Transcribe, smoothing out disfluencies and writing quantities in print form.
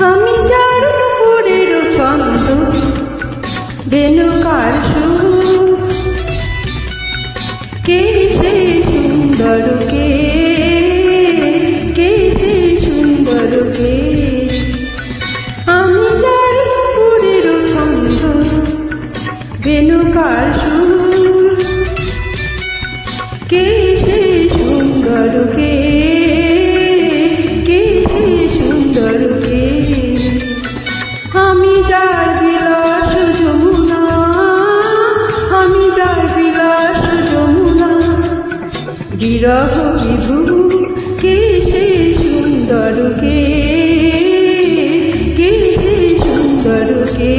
আমি যার নুপুরের ছন্দ বেনুকার সুর, কে সে সুন্দর কে সে সুন্দর কে? আমি যার নুপুরের ছন্দ বেনুকার সুর, কে সে সুন্দর কে সে সুন্দর কে? আমি যার বিলাস যমুনা, আমি যার বিলাস যমুনা, বিরহ বিধু কে সে সুন্দর কে সে সুন্দর কে?